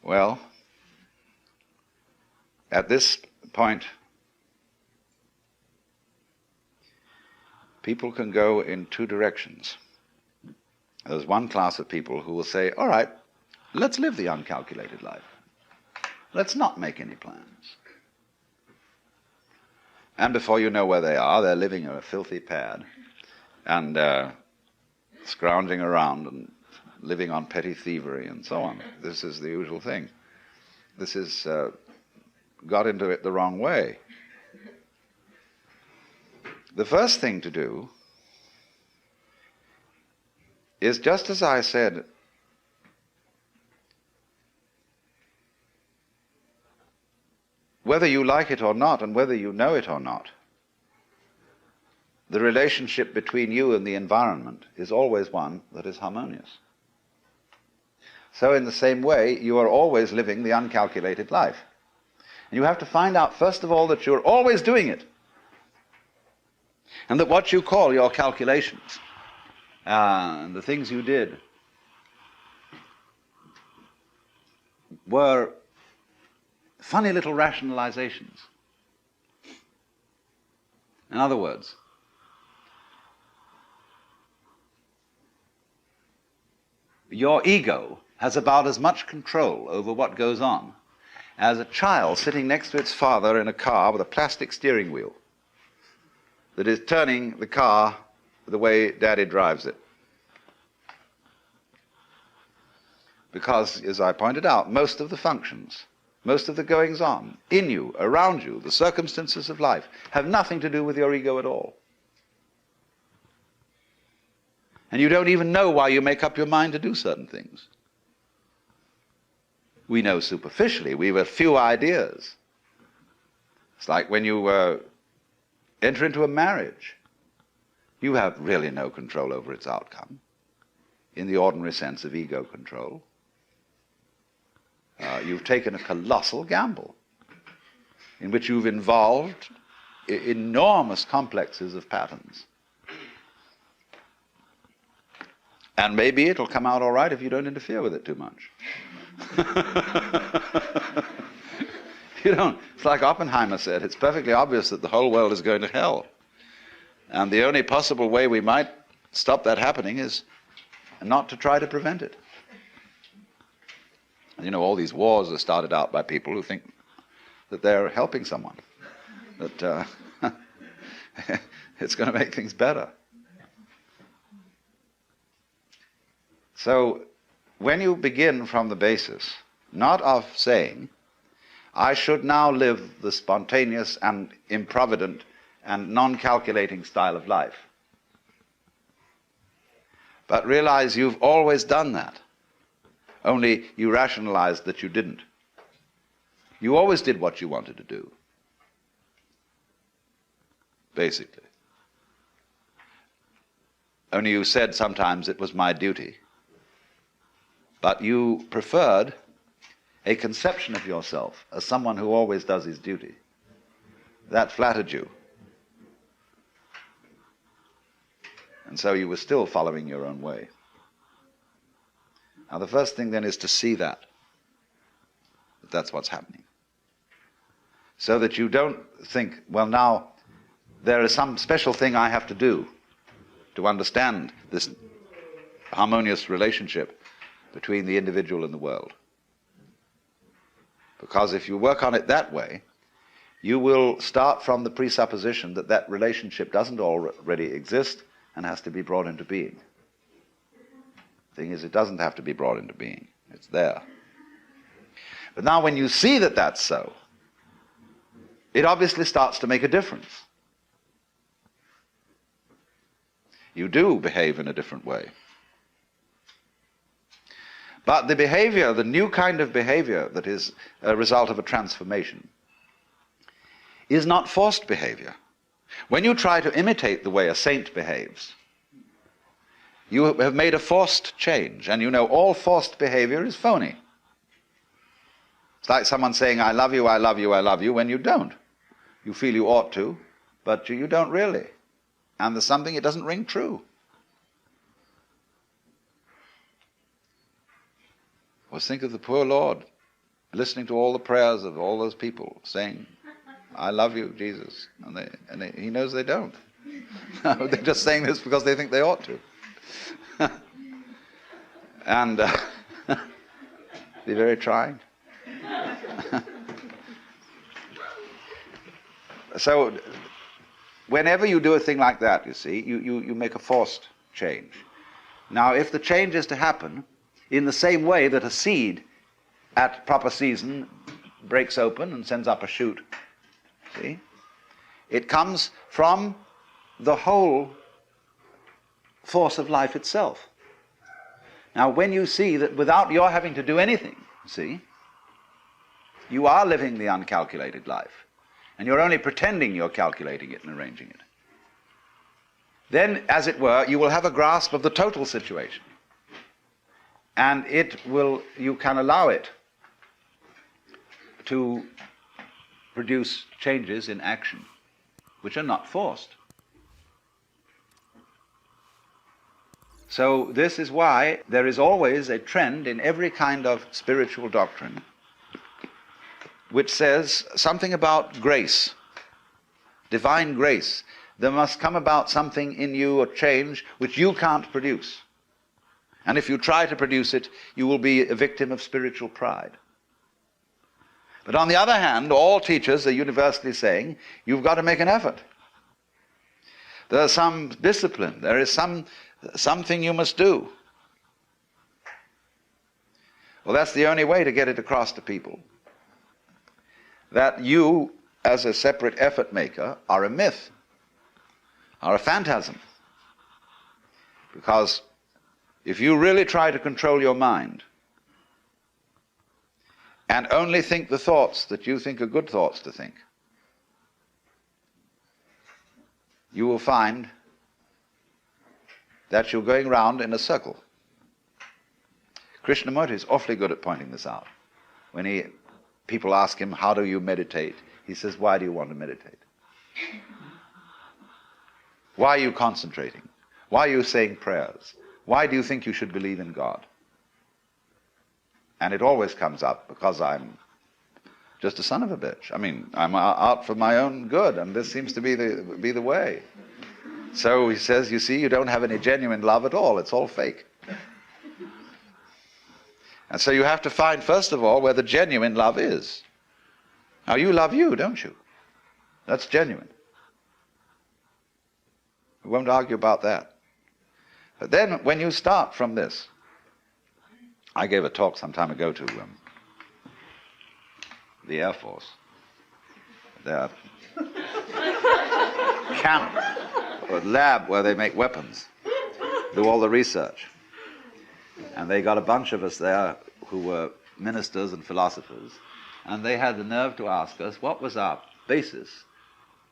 Well, at this point, people can go in two directions. There's one class of people who will say, all right, let's live the uncalculated life. Let's not make any plans. And before you know where they are, they're living in a filthy pad and scrounging around and living on petty thievery and so on. This is the usual thing. This is got into it the wrong way. The first thing to do is, just as I said, whether you like it or not, and whether you know it or not, the relationship between you and the environment is always one that is harmonious. So in the same way, you are always living the uncalculated life. And you have to find out, first of all, that you're always doing it. And that what you call your calculations, and the things you did, were funny little rationalizations. In other words, your ego has about as much control over what goes on as a child sitting next to its father in a car with a plastic steering wheel that is turning the car the way Daddy drives it. Because, as I pointed out, most of the functions, most of the goings-on in you, around you, the circumstances of life, have nothing to do with your ego at all. And you don't even know why you make up your mind to do certain things. We know superficially, we have a few ideas. It's like when you enter into a marriage. You have really no control over its outcome, in the ordinary sense of ego control. You've taken a colossal gamble in which you've involved enormous complexes of patterns. And maybe it'll come out all right if you don't interfere with it too much. You don't. It's like Oppenheimer said, it's perfectly obvious that the whole world is going to hell. And the only possible way we might stop that happening is not to try to prevent it. You know, all these wars are started out by people who think that they're helping someone, that it's going to make things better. So when you begin from the basis, not of saying, I should now live the spontaneous and improvident and non-calculating style of life, but realize you've always done that, only you rationalized that you didn't. You always did what you wanted to do, basically. Only you said sometimes it was my duty. But you preferred a conception of yourself as someone who always does his duty. That flattered you. And so you were still following your own way. Now the first thing then is to see that that's what's happening. So that you don't think, well, now there is some special thing I have to do to understand this harmonious relationship between the individual and the world. Because if you work on it that way, you will start from the presupposition that that relationship doesn't already exist and has to be brought into being. The thing is, it doesn't have to be brought into being. It's there. But now when you see that that's so, it obviously starts to make a difference. You do behave in a different way. But the behavior, the new kind of behavior that is a result of a transformation, is not forced behavior. When you try to imitate the way a saint behaves, you have made a forced change, and you know all forced behavior is phony. It's like someone saying, I love you, I love you, I love you, when you don't. You feel you ought to, but you don't really. And there's something, it doesn't ring true. Well, think of the poor Lord listening to all the prayers of all those people saying, I love you, Jesus. And he knows they don't. They're just saying this because they think they ought to. And be very trying. So whenever you do a thing like that, you see, you make a forced change. Now, if the change is to happen in the same way that a seed at proper season breaks open and sends up a shoot, see, it comes from the whole force of life itself. Now, when you see that without your having to do anything, see, you are living the uncalculated life, and you're only pretending you're calculating it and arranging it, then, as it were, you will have a grasp of the total situation. And you can allow it to produce changes in action, which are not forced. So this is why there is always a trend in every kind of spiritual doctrine which says something about grace, divine grace. There must come about something in you, a change, which you can't produce. And if you try to produce it, you will be a victim of spiritual pride. But on the other hand, all teachers are universally saying, you've got to make an effort. There's some discipline. There is something you must do. Well, that's the only way to get it across to people. That you, as a separate effort maker, are a myth, are a phantasm. Because if you really try to control your mind and only think the thoughts that you think are good thoughts to think, you will find that you're going round in a circle. Krishnamurti is awfully good at pointing this out. When people ask him, how do you meditate? He says, why do you want to meditate? Why are you concentrating? Why are you saying prayers? Why do you think you should believe in God? And it always comes up because I'm just a son of a bitch. I mean, I'm out for my own good, and this seems to be the way. So he says, you see, you don't have any genuine love at all. It's all fake. And so you have to find, first of all, where the genuine love is. Now, you love you, don't you? That's genuine. We won't argue about that. But then, when you start from this, I gave a talk some time ago to the Air Force. Their camp, or lab where they make weapons, do all the research. And they got a bunch of us there who were ministers and philosophers, and they had the nerve to ask us what was our basis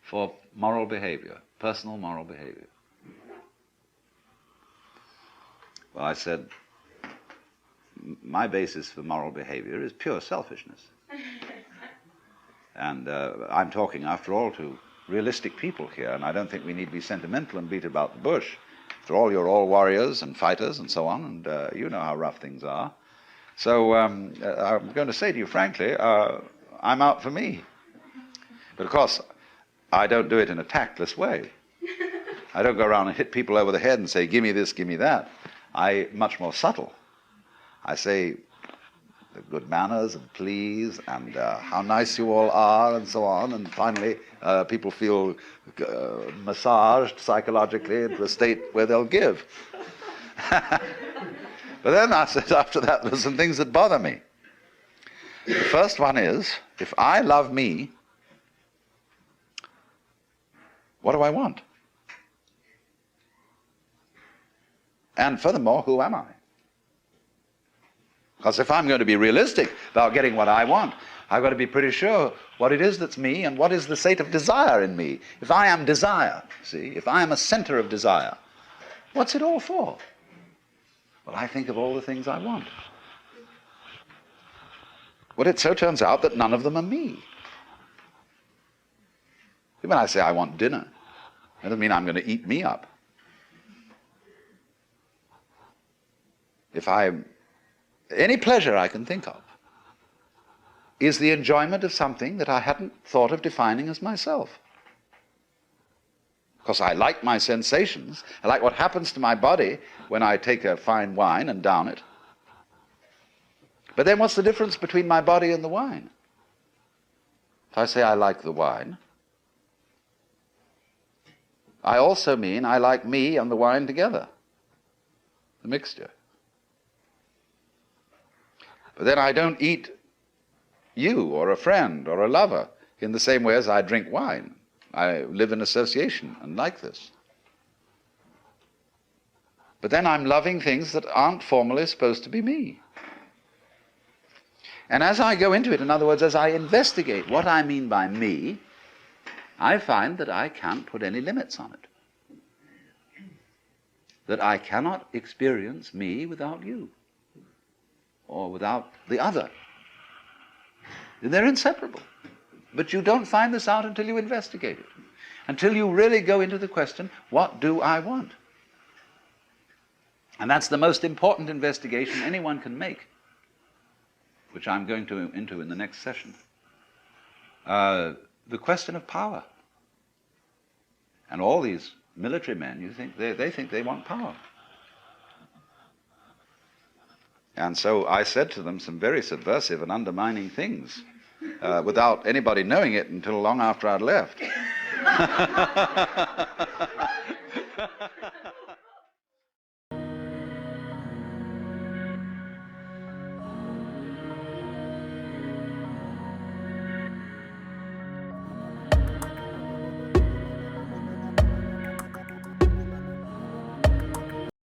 for moral behavior, personal moral behavior. Well, I said, my basis for moral behavior is pure selfishness. And I'm talking, after all, to realistic people here, and I don't think we need to be sentimental and beat about the bush. After all, you're all warriors and fighters and so on, and you know how rough things are. So I'm going to say to you frankly, I'm out for me. But of course, I don't do it in a tactless way. I don't go around and hit people over the head and say, give me this, give me that. I'm much more subtle. I say good manners and please and how nice you all are and so on, and finally people feel massaged psychologically into a state where they'll give. But then I said after that, there's some things that bother me. The first one is, if I love me, what do I want? And furthermore, who am I? Because if I'm going to be realistic about getting what I want, I've got to be pretty sure what it is that's me and what is the state of desire in me. If I am desire, see, if I am a center of desire, what's it all for? Well, I think of all the things I want. Well, it so turns out that none of them are me. When I say I want dinner, that doesn't mean I'm going to eat me up. If any pleasure I can think of, is the enjoyment of something that I hadn't thought of defining as myself. Because I like my sensations. I like what happens to my body when I take a fine wine and down it. But then what's the difference between my body and the wine? If I say I like the wine, I also mean I like me and the wine together, the mixture. But then I don't eat you or a friend or a lover in the same way as I drink wine. I live in association and like this. But then I'm loving things that aren't formally supposed to be me. And as I go into it, in other words, as I investigate what I mean by me, I find that I can't put any limits on it. That I cannot experience me without you, or without the other. They're inseparable. But you don't find this out until you investigate it, until you really go into the question, what do I want? And that's the most important investigation anyone can make, which I'm going into in the next session. The question of power. And all these military men, they think they want power. And so I said to them some very subversive and undermining things, without anybody knowing it until long after I'd left.